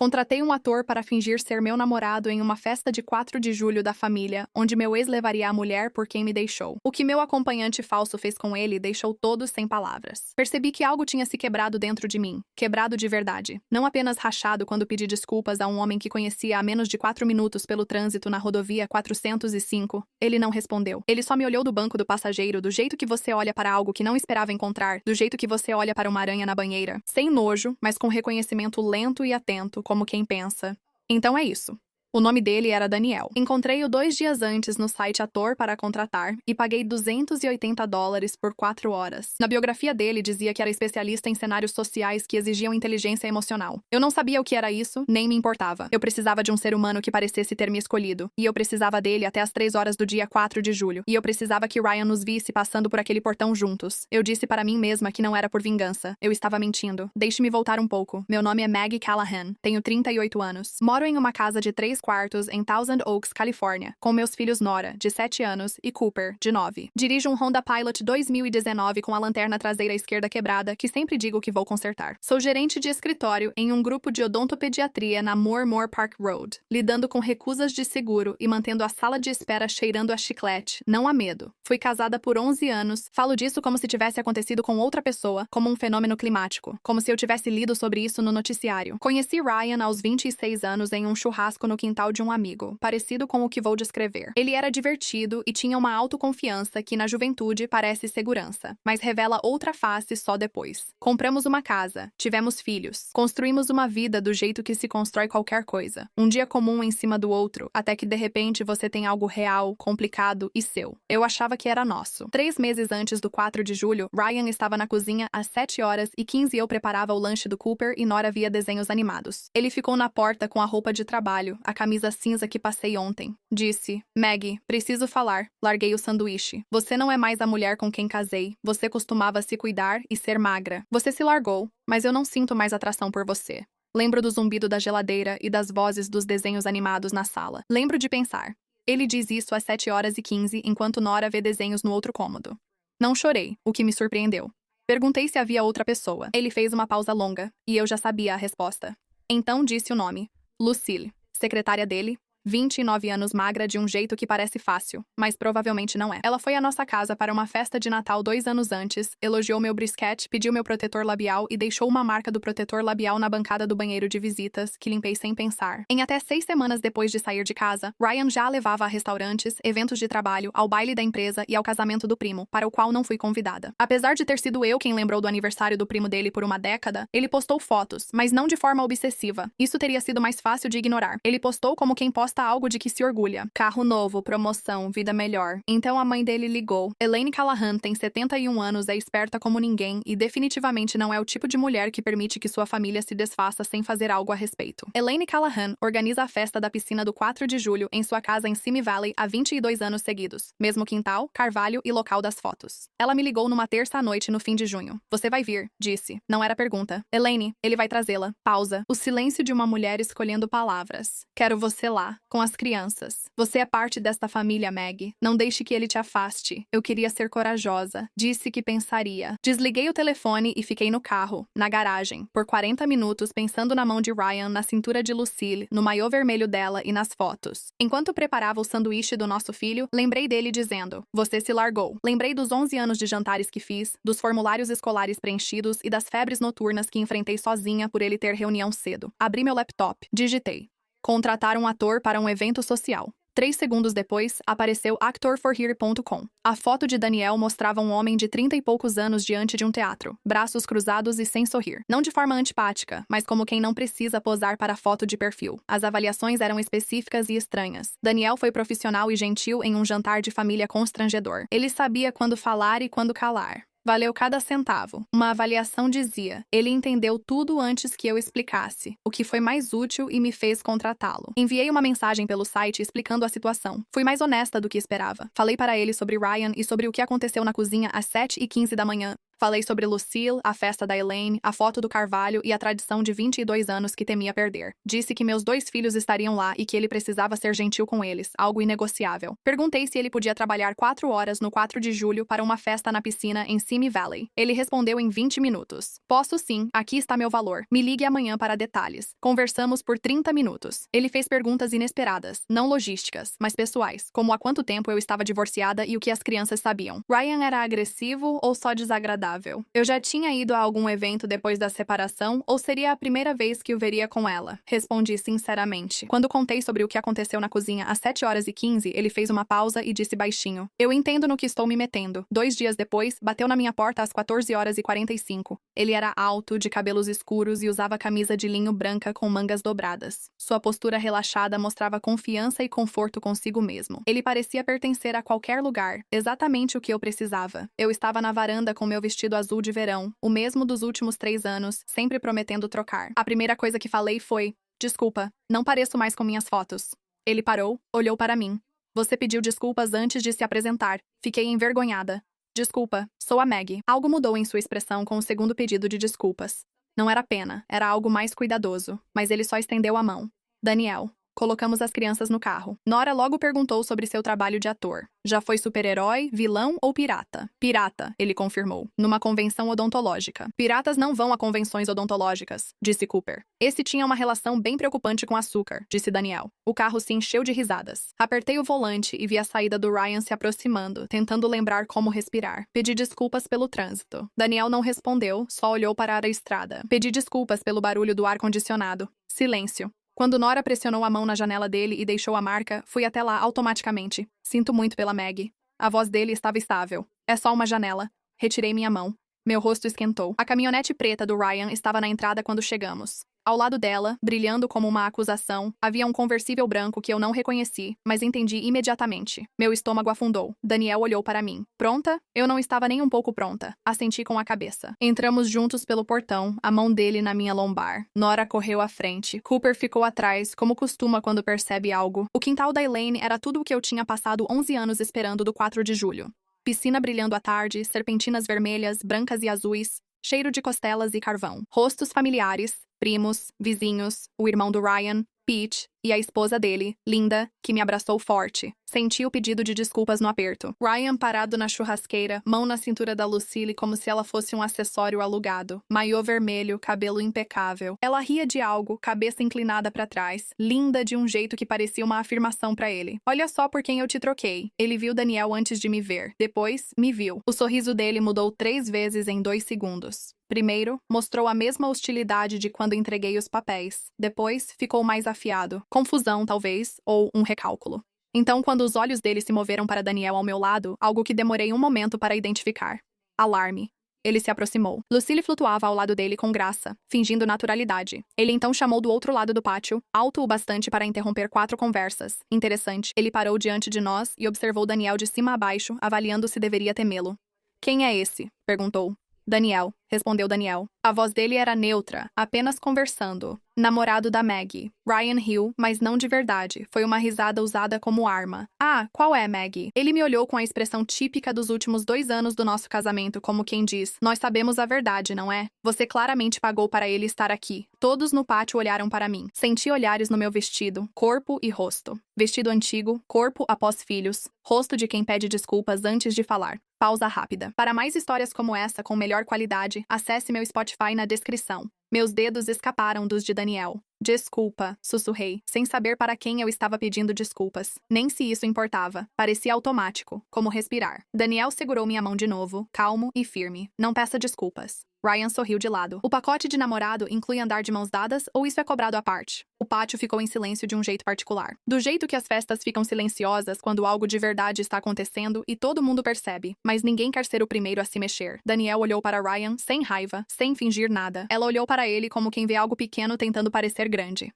Contratei um ator para fingir ser meu namorado em uma festa de 4 de julho da família, onde meu ex levaria a mulher por quem me deixou. O que meu acompanhante falso fez com ele deixou todos sem palavras. Percebi que algo tinha se quebrado dentro de mim. Quebrado de verdade. Não apenas rachado quando pedi desculpas a um homem que conhecia há menos de 4 minutos pelo trânsito na rodovia 405. Ele não respondeu. Ele só me olhou do banco do passageiro do jeito que você olha para algo que não esperava encontrar, do jeito que você olha para uma aranha na banheira. Sem nojo, mas com reconhecimento lento e atento, como quem pensa. Então é isso. O nome dele era Daniel. Encontrei-o 2 dias antes no site Ator para contratar e paguei $280 por 4 horas. Na biografia dele dizia que era especialista em cenários sociais que exigiam inteligência emocional. Eu não sabia o que era isso, nem me importava. Eu precisava de um ser humano que parecesse ter me escolhido. E eu precisava dele até as 3 horas do dia 4 de julho. E eu precisava que Ryan nos visse passando por aquele portão juntos. Eu disse para mim mesma que não era por vingança. Eu estava mentindo. Deixe-me voltar um pouco. Meu nome é Maggie Callahan. Tenho 38 anos. Moro em uma casa de 3 quartos em Thousand Oaks, Califórnia, com meus filhos Nora, de 7 anos, e Cooper, de 9. Dirijo um Honda Pilot 2019 com a lanterna traseira esquerda quebrada, que sempre digo que vou consertar. Sou gerente de escritório em um grupo de odontopediatria na Moore Park Road, lidando com recusas de seguro e mantendo a sala de espera cheirando a chiclete, não há medo. Fui casada por 11 anos, falo disso como se tivesse acontecido com outra pessoa, como um fenômeno climático, como se eu tivesse lido sobre isso no noticiário. Conheci Ryan aos 26 anos em um churrasco no quintal de um amigo, parecido com o que vou descrever. Ele era divertido e tinha uma autoconfiança que na juventude parece segurança, mas revela outra face só depois. Compramos uma casa, tivemos filhos, construímos uma vida do jeito que se constrói qualquer coisa. Um dia comum em cima do outro, até que de repente você tem algo real, complicado e seu. Eu achava que era nosso. 3 meses antes do 4 de julho, Ryan estava na cozinha às 7h15 e eu preparava o lanche do Cooper e Nora via desenhos animados. Ele ficou na porta com a roupa de trabalho, a camisa cinza que passei ontem. Disse: Maggie, preciso falar. Larguei o sanduíche. Você não é mais a mulher com quem casei. Você costumava se cuidar e ser magra. Você se largou, mas eu não sinto mais atração por você. Lembro do zumbido da geladeira e das vozes dos desenhos animados na sala. Lembro de pensar. Ele diz isso às 7h15 enquanto Nora vê desenhos no outro cômodo. Não chorei, o que me surpreendeu. Perguntei se havia outra pessoa. Ele fez uma pausa longa, e eu já sabia a resposta. Então disse o nome. Lucille. Secretária dele, 29 anos, magra de um jeito que parece fácil, mas provavelmente não é. Ela foi à nossa casa para uma festa de Natal 2 anos antes, elogiou meu brisket, pediu meu protetor labial e deixou uma marca do protetor labial na bancada do banheiro de visitas, que limpei sem pensar. Em até 6 semanas depois de sair de casa, Ryan já a levava a restaurantes, eventos de trabalho, ao baile da empresa e ao casamento do primo, para o qual não fui convidada. Apesar de ter sido eu quem lembrou do aniversário do primo dele por uma década, ele postou fotos, mas não de forma obsessiva. Isso teria sido mais fácil de ignorar. Ele postou como quem posta algo de que se orgulha. Carro novo, promoção, vida melhor. Então a mãe dele ligou. Elaine Callahan tem 71 anos, é esperta como ninguém e definitivamente não é o tipo de mulher que permite que sua família se desfaça sem fazer algo a respeito. Elaine Callahan organiza a festa da piscina do 4 de julho em sua casa em Simi Valley há 22 anos seguidos. Mesmo quintal, carvalho e local das fotos. Ela me ligou numa terça à noite no fim de junho. Você vai vir, disse. Não era pergunta. Elaine, ele vai trazê-la. Pausa. O silêncio de uma mulher escolhendo palavras. Quero você lá, com as crianças. Você é parte desta família, Maggie. Não deixe que ele te afaste. Eu queria ser corajosa. Disse que pensaria. Desliguei o telefone e fiquei no carro, na garagem, por 40 minutos pensando na mão de Ryan, na cintura de Lucille, no maiô vermelho dela e nas fotos. Enquanto preparava o sanduíche do nosso filho, lembrei dele dizendo: você se largou. Lembrei dos 11 anos de jantares que fiz, dos formulários escolares preenchidos e das febres noturnas que enfrentei sozinha por ele ter reunião cedo. Abri meu laptop. Digitei. Contratar um ator para um evento social. 3 segundos depois, apareceu actorforhere.com. A foto de Daniel mostrava um homem de 30 e poucos anos diante de um teatro, braços cruzados e sem sorrir. Não de forma antipática, mas como quem não precisa posar para a foto de perfil. As avaliações eram específicas e estranhas. Daniel foi profissional e gentil em um jantar de família constrangedor. Ele sabia quando falar e quando calar. Valeu cada centavo. Uma avaliação dizia: ele entendeu tudo antes que eu explicasse, o que foi mais útil e me fez contratá-lo. Enviei uma mensagem pelo site explicando a situação. Fui mais honesta do que esperava. Falei para ele sobre Ryan e sobre o que aconteceu na cozinha às 7h15 da manhã. Falei sobre Lucille, a festa da Elaine, a foto do Carvalho e a tradição de 22 anos que temia perder. Disse que meus 2 filhos estariam lá e que ele precisava ser gentil com eles, algo inegociável. Perguntei se ele podia trabalhar 4 horas no 4 de julho para uma festa na piscina em Simi Valley. Ele respondeu em 20 minutos. Posso sim, aqui está meu valor. Me ligue amanhã para detalhes. Conversamos por 30 minutos. Ele fez perguntas inesperadas, não logísticas, mas pessoais, como há quanto tempo eu estava divorciada e o que as crianças sabiam. Ryan era agressivo ou só desagradável? Eu já tinha ido a algum evento depois da separação ou seria a primeira vez que o veria com ela? Respondi sinceramente. Quando contei sobre o que aconteceu na cozinha às 7h15, ele fez uma pausa e disse baixinho: Eu entendo no que estou me metendo. 2 dias depois, bateu na minha porta às 14h45. Ele era alto, de cabelos escuros e usava camisa de linho branca com mangas dobradas. Sua postura relaxada mostrava confiança e conforto consigo mesmo. Ele parecia pertencer a qualquer lugar, exatamente o que eu precisava. Eu estava na varanda com meu vestido azul de verão, o mesmo dos últimos 3 anos, sempre prometendo trocar. A primeira coisa que falei foi: Desculpa, não pareço mais com minhas fotos. Ele parou, olhou para mim. Você pediu desculpas antes de se apresentar. Fiquei envergonhada. Desculpa, sou a Maggie. Algo mudou em sua expressão com o segundo pedido de desculpas. Não era pena, era algo mais cuidadoso, mas ele só estendeu a mão. Daniel. Colocamos as crianças no carro. Nora logo perguntou sobre seu trabalho de ator. Já foi super-herói, vilão ou pirata? Pirata, ele confirmou, numa convenção odontológica. Piratas não vão a convenções odontológicas, disse Cooper. Esse tinha uma relação bem preocupante com açúcar, disse Daniel. O carro se encheu de risadas. Apertei o volante e vi a saída do Ryan se aproximando, tentando lembrar como respirar. Pedi desculpas pelo trânsito. Daniel não respondeu, só olhou para a estrada. Pedi desculpas pelo barulho do ar-condicionado. Silêncio. Quando Nora pressionou a mão na janela dele e deixou a marca, fui até lá automaticamente. Sinto muito pela Maggie. A voz dele estava estável. É só uma janela. Retirei minha mão. Meu rosto esquentou. A caminhonete preta do Ryan estava na entrada quando chegamos. Ao lado dela, brilhando como uma acusação, havia um conversível branco que eu não reconheci, mas entendi imediatamente. Meu estômago afundou. Daniel olhou para mim. Pronta? Eu não estava nem um pouco pronta. Assenti com a cabeça. Entramos juntos pelo portão, a mão dele na minha lombar. Nora correu à frente. Cooper ficou atrás, como costuma quando percebe algo. O quintal da Elaine era tudo o que eu tinha passado 11 anos esperando do 4 de julho. Piscina brilhando à tarde, serpentinas vermelhas, brancas e azuis, cheiro de costelas e carvão. Rostos familiares, primos, vizinhos, o irmão do Ryan, Pete, e a esposa dele, Linda, que me abraçou forte. Senti o pedido de desculpas no aperto. Ryan parado na churrasqueira, mão na cintura da Lucille como se ela fosse um acessório alugado. Maiô vermelho, cabelo impecável. Ela ria de algo, cabeça inclinada para trás, linda de um jeito que parecia uma afirmação para ele. Olha só por quem eu te troquei. Ele viu Daniel antes de me ver. Depois, me viu. O sorriso dele mudou 3 vezes em 2 segundos. Primeiro, mostrou a mesma hostilidade de quando entreguei os papéis. Depois, ficou mais afiado. Confusão, talvez, ou um recálculo. Então, quando os olhos dele se moveram para Daniel ao meu lado, algo que demorei um momento para identificar. Alarme. Ele se aproximou. Lucille flutuava ao lado dele com graça, fingindo naturalidade. Ele então chamou do outro lado do pátio, alto o bastante para interromper 4 conversas. Interessante. Ele parou diante de nós e observou Daniel de cima a baixo, avaliando se deveria temê-lo. Quem é esse? Perguntou. Daniel, respondeu Daniel. A voz dele era neutra, apenas conversando. Namorado da Maggie. Ryan riu, mas não de verdade. Foi uma risada usada como arma. Ah, qual é, Maggie? Ele me olhou com a expressão típica dos últimos 2 anos do nosso casamento, como quem diz: nós sabemos a verdade, não é? Você claramente pagou para ele estar aqui. Todos no pátio olharam para mim. Senti olhares no meu vestido, corpo e rosto. Vestido antigo, corpo após filhos, rosto de quem pede desculpas antes de falar. Pausa rápida. Para mais histórias como essa, com melhor qualidade, acesse meu Spotify na descrição. Meus dedos escaparam dos de Daniel. Desculpa, sussurrei, sem saber para quem eu estava pedindo desculpas. Nem se isso importava. Parecia automático, como respirar. Daniel segurou minha mão de novo, calmo e firme. Não peça desculpas. Ryan sorriu de lado. O pacote de namorado inclui andar de mãos dadas ou isso é cobrado à parte? O pátio ficou em silêncio de um jeito particular. Do jeito que as festas ficam silenciosas quando algo de verdade está acontecendo e todo mundo percebe, mas ninguém quer ser o primeiro a se mexer. Daniel olhou para Ryan sem raiva, sem fingir nada. Ela olhou para ele como quem vê algo pequeno tentando parecer grande.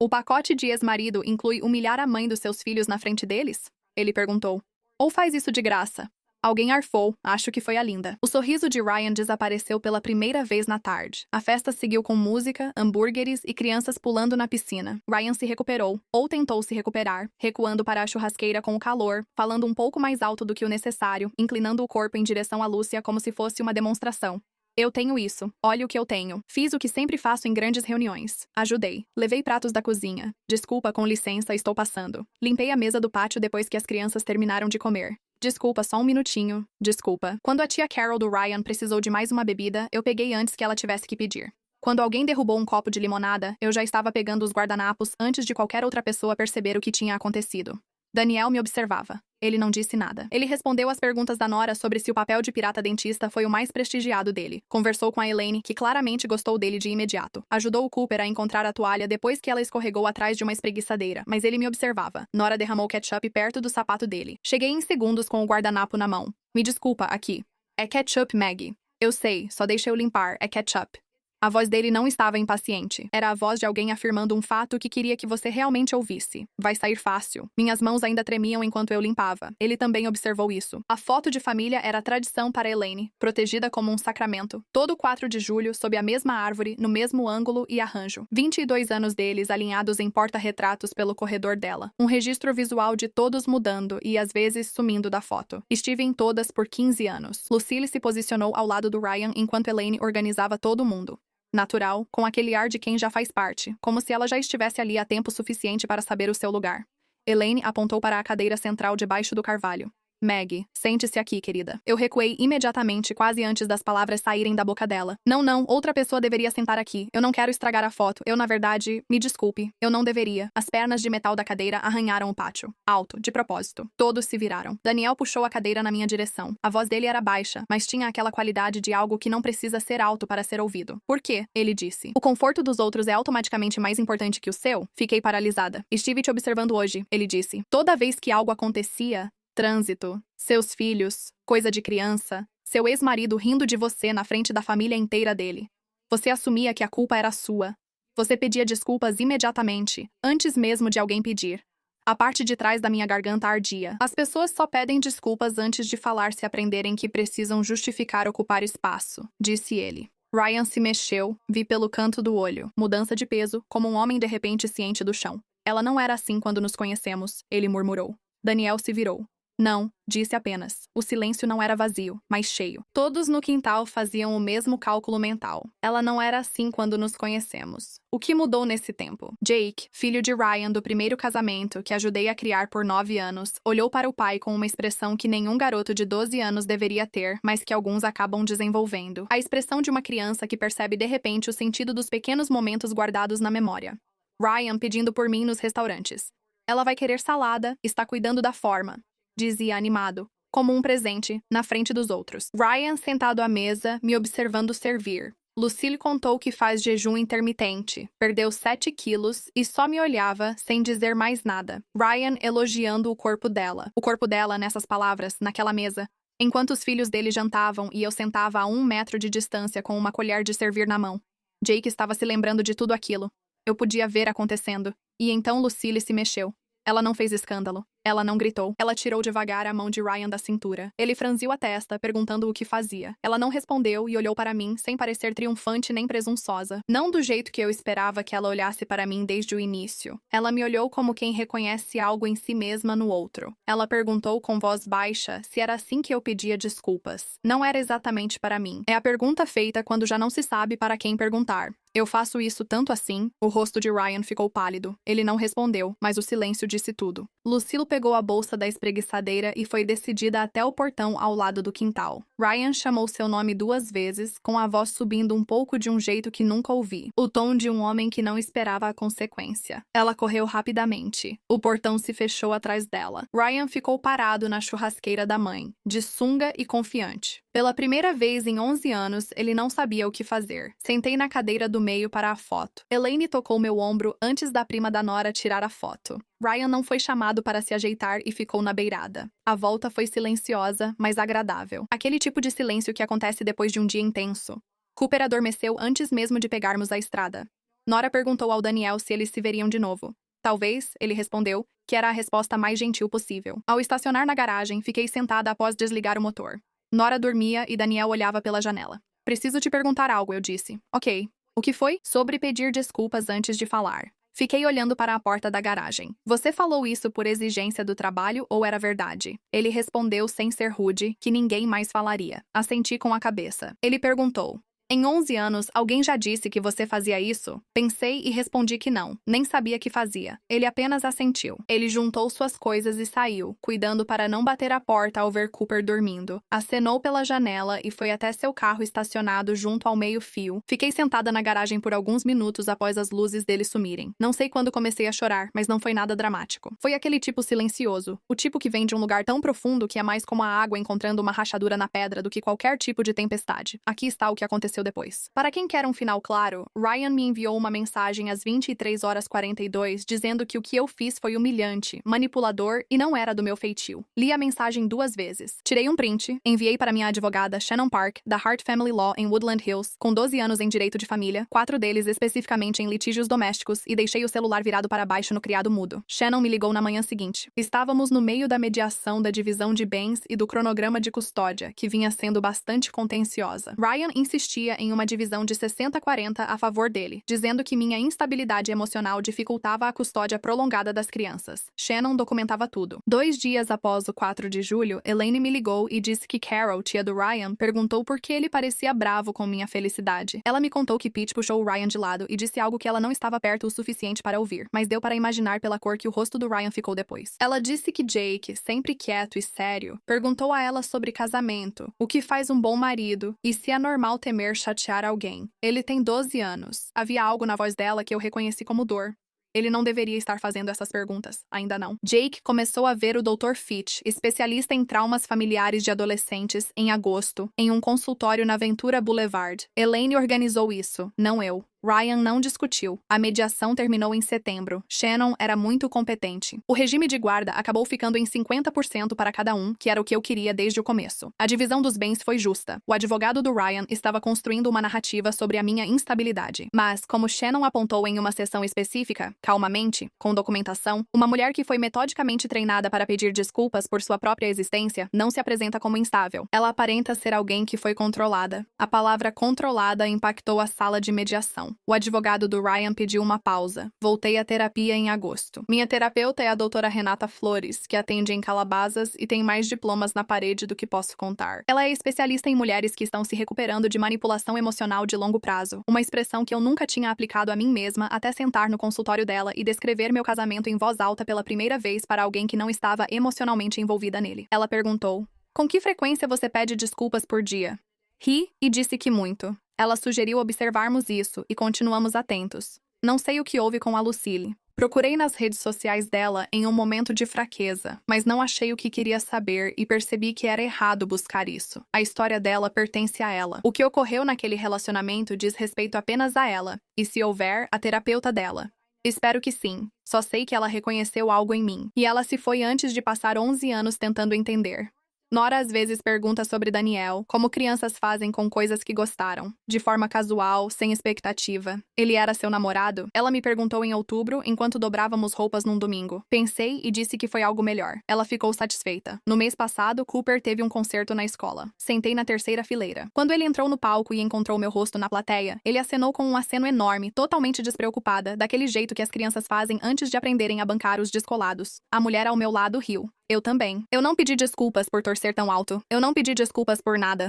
O pacote de ex-marido inclui humilhar a mãe dos seus filhos na frente deles? Ele perguntou. Ou faz isso de graça? Alguém arfou, acho que foi a Linda. O sorriso de Ryan desapareceu pela primeira vez na tarde. A festa seguiu com música, hambúrgueres e crianças pulando na piscina. Ryan se recuperou, ou tentou se recuperar, recuando para a churrasqueira com o calor, falando um pouco mais alto do que o necessário, inclinando o corpo em direção a Lúcia como se fosse uma demonstração. Eu tenho isso. Olha o que eu tenho. Fiz o que sempre faço em grandes reuniões. Ajudei. Levei pratos da cozinha. Desculpa, com licença, estou passando. Limpei a mesa do pátio depois que as crianças terminaram de comer. Desculpa, só um minutinho. Desculpa. Quando a tia Carol do Ryan precisou de mais uma bebida, eu peguei antes que ela tivesse que pedir. Quando alguém derrubou um copo de limonada, eu já estava pegando os guardanapos antes de qualquer outra pessoa perceber o que tinha acontecido. Daniel me observava. Ele não disse nada. Ele respondeu às perguntas da Nora sobre se o papel de pirata dentista foi o mais prestigiado dele. Conversou com a Elaine, que claramente gostou dele de imediato. Ajudou o Cooper a encontrar a toalha depois que ela escorregou atrás de uma espreguiçadeira, mas ele me observava. Nora derramou ketchup perto do sapato dele. Cheguei em segundos com o guardanapo na mão. Me desculpa, aqui. É ketchup, Maggie. Eu sei, só deixa eu limpar, é ketchup. A voz dele não estava impaciente. Era a voz de alguém afirmando um fato que queria que você realmente ouvisse. Vai sair fácil. Minhas mãos ainda tremiam enquanto eu limpava. Ele também observou isso. A foto de família era tradição para Elaine, protegida como um sacramento. Todo 4 de julho, sob a mesma árvore, no mesmo ângulo e arranjo. 22 anos deles alinhados em porta-retratos pelo corredor dela. Um registro visual de todos mudando e às vezes sumindo da foto. Estive em todas por 15 anos. Lucille se posicionou ao lado do Ryan enquanto Elaine organizava todo mundo. Natural, com aquele ar de quem já faz parte, como se ela já estivesse ali há tempo suficiente para saber o seu lugar. Elaine apontou para a cadeira central debaixo do carvalho. Maggie, sente-se aqui, querida. Eu recuei imediatamente, quase antes das palavras saírem da boca dela. Não, outra pessoa deveria sentar aqui. Eu não quero estragar a foto. Eu, na verdade, me desculpe. Eu não deveria. As pernas de metal da cadeira arranharam o pátio. Alto, de propósito. Todos se viraram. Daniel puxou a cadeira na minha direção. A voz dele era baixa, mas tinha aquela qualidade de algo que não precisa ser alto para ser ouvido. Por quê? Ele disse. O conforto dos outros é automaticamente mais importante que o seu? Fiquei paralisada. Estive te observando hoje, ele disse. Toda vez que algo acontecia, trânsito, seus filhos, coisa de criança, seu ex-marido rindo de você na frente da família inteira dele. Você assumia que a culpa era sua. Você pedia desculpas imediatamente, antes mesmo de alguém pedir. A parte de trás da minha garganta ardia. As pessoas só pedem desculpas antes de falar se aprenderem que precisam justificar ocupar espaço, disse ele. Ryan se mexeu, vi pelo canto do olho, mudança de peso, como um homem de repente ciente do chão. Ela não era assim quando nos conhecemos, ele murmurou. Daniel se virou. Não, disse apenas. O silêncio não era vazio, mas cheio. Todos no quintal faziam o mesmo cálculo mental. Ela não era assim quando nos conhecemos. O que mudou nesse tempo? Jake, filho de Ryan do primeiro casamento, que ajudei a criar por 9 anos, olhou para o pai com uma expressão que nenhum garoto de 12 anos deveria ter, mas que alguns acabam desenvolvendo. A expressão de uma criança que percebe de repente o sentido dos pequenos momentos guardados na memória. Ryan pedindo por mim nos restaurantes. Ela vai querer salada, está cuidando da forma, dizia animado, como um presente, na frente dos outros. Ryan sentado à mesa, me observando servir. Lucille contou que faz jejum intermitente, perdeu 7 quilos e só me olhava sem dizer mais nada. Ryan elogiando o corpo dela nessas palavras, naquela mesa, enquanto os filhos dele jantavam e eu sentava a 1 metro de distância com uma colher de servir na mão. Jake estava se lembrando de tudo aquilo. Eu podia ver acontecendo. E então Lucille se mexeu. Ela não fez escândalo. Ela não gritou. Ela tirou devagar a mão de Ryan da cintura. Ele franziu a testa, perguntando o que fazia. Ela não respondeu e olhou para mim, sem parecer triunfante nem presunçosa. Não do jeito que eu esperava que ela olhasse para mim desde o início. Ela me olhou como quem reconhece algo em si mesma no outro. Ela perguntou com voz baixa se era assim que eu pedia desculpas. Não era exatamente para mim. É a pergunta feita quando já não se sabe para quem perguntar. Eu faço isso tanto assim? O rosto de Ryan ficou pálido. Ele não respondeu, mas o silêncio disse tudo. Lucille pegou a bolsa da espreguiçadeira e foi decidida até o portão ao lado do quintal. Ryan chamou seu nome 2 vezes, com a voz subindo um pouco de um jeito que nunca ouvi. O tom de um homem que não esperava a consequência. Ela correu rapidamente. O portão se fechou atrás dela. Ryan ficou parado na churrasqueira da mãe, de sunga e confiante. Pela primeira vez em 11 anos, ele não sabia o que fazer. Sentei na cadeira do meio para a foto. Elaine tocou meu ombro antes da prima da Nora tirar a foto. Ryan não foi chamado para se ajeitar e ficou na beirada. A volta foi silenciosa, mas agradável. Aquele tipo de silêncio que acontece depois de um dia intenso. Cooper adormeceu antes mesmo de pegarmos a estrada. Nora perguntou ao Daniel se eles se veriam de novo. Talvez, ele respondeu, que era a resposta mais gentil possível. Ao estacionar na garagem, fiquei sentada após desligar o motor. Nora dormia e Daniel olhava pela janela. Preciso te perguntar algo, eu disse. Ok. O que foi? Sobre pedir desculpas antes de falar. Fiquei olhando para a porta da garagem. Você falou isso por exigência do trabalho ou era verdade? Ele respondeu sem ser rude, que ninguém mais falaria. Assenti com a cabeça. Ele perguntou. Em 11 anos, alguém já disse que você fazia isso? Pensei e respondi que não. Nem sabia que fazia. Ele apenas assentiu. Ele juntou suas coisas e saiu, cuidando para não bater a porta ao ver Cooper dormindo. Acenou pela janela e foi até seu carro estacionado junto ao meio-fio. Fiquei sentada na garagem por alguns minutos após as luzes dele sumirem. Não sei quando comecei a chorar, mas não foi nada dramático. Foi aquele tipo silencioso. O tipo que vem de um lugar tão profundo que é mais como a água encontrando uma rachadura na pedra do que qualquer tipo de tempestade. Aqui está o que aconteceu depois. Para quem quer um final claro, Ryan me enviou uma mensagem às 23h42 dizendo que o que eu fiz foi humilhante, manipulador e não era do meu feitio. Li a mensagem 2 vezes. Tirei um print, enviei para minha advogada Shannon Park, da Hart Family Law em Woodland Hills, com 12 anos em direito de família, 4 deles especificamente em litígios domésticos, e deixei o celular virado para baixo no criado mudo. Shannon me ligou na manhã seguinte. Estávamos no meio da mediação da divisão de bens e do cronograma de custódia, que vinha sendo bastante contenciosa. Ryan insistia em uma divisão de 60-40 a favor dele, dizendo que minha instabilidade emocional dificultava a custódia prolongada das crianças. Shannon documentava tudo. 2 dias após o 4 de julho, Elaine me ligou e disse que Carol, tia do Ryan, perguntou por que ele parecia bravo com minha felicidade. Ela me contou que Pete puxou o Ryan de lado e disse algo que ela não estava perto o suficiente para ouvir, mas deu para imaginar pela cor que o rosto do Ryan ficou depois. Ela disse que Jake, sempre quieto e sério, perguntou a ela sobre casamento, o que faz um bom marido e se é normal temer chatear alguém. Ele tem 12 anos. Havia algo na voz dela que eu reconheci como dor. Ele não deveria estar fazendo essas perguntas. Ainda não. Jake começou a ver o Dr. Fitch, especialista em traumas familiares de adolescentes, em agosto, em um consultório na Ventura Boulevard. Elaine organizou isso, não eu. Ryan não discutiu. A mediação terminou em setembro. Shannon era muito competente. O regime de guarda acabou ficando em 50% para cada um, que era o que eu queria desde o começo. A divisão dos bens foi justa. O advogado do Ryan estava construindo uma narrativa sobre a minha instabilidade. Mas, como Shannon apontou em uma sessão específica, calmamente, com documentação, uma mulher que foi metodicamente treinada para pedir desculpas por sua própria existência não se apresenta como instável. Ela aparenta ser alguém que foi controlada. A palavra controlada impactou a sala de mediação. O advogado do Ryan pediu uma pausa. Voltei à terapia em agosto. Minha terapeuta é a doutora Renata Flores, que atende em Calabasas e tem mais diplomas na parede do que posso contar. Ela é especialista em mulheres que estão se recuperando de manipulação emocional de longo prazo, uma expressão que eu nunca tinha aplicado a mim mesma até sentar no consultório dela e descrever meu casamento em voz alta pela primeira vez para alguém que não estava emocionalmente envolvida nele. Ela perguntou: com que frequência você pede desculpas por dia? Ri e disse que muito. Ela sugeriu observarmos isso e continuamos atentos. Não sei o que houve com a Lucille. Procurei nas redes sociais dela em um momento de fraqueza, mas não achei o que queria saber e percebi que era errado buscar isso. A história dela pertence a ela. O que ocorreu naquele relacionamento diz respeito apenas a ela, e se houver, a terapeuta dela. Espero que sim. Só sei que ela reconheceu algo em mim. E ela se foi antes de passar 11 anos tentando entender. Nora às vezes pergunta sobre Daniel, como crianças fazem com coisas que gostaram, de forma casual, sem expectativa. Ele era seu namorado? Ela me perguntou em outubro, enquanto dobrávamos roupas num domingo. Pensei e disse que foi algo melhor. Ela ficou satisfeita. No mês passado, Cooper teve um concerto na escola. Sentei na terceira fileira. Quando ele entrou no palco e encontrou meu rosto na plateia, ele acenou com um aceno enorme, totalmente despreocupada, daquele jeito que as crianças fazem antes de aprenderem a bancar os descolados. A mulher ao meu lado riu. Eu também. Eu não pedi desculpas por torcer tão alto. Eu não pedi desculpas por nada.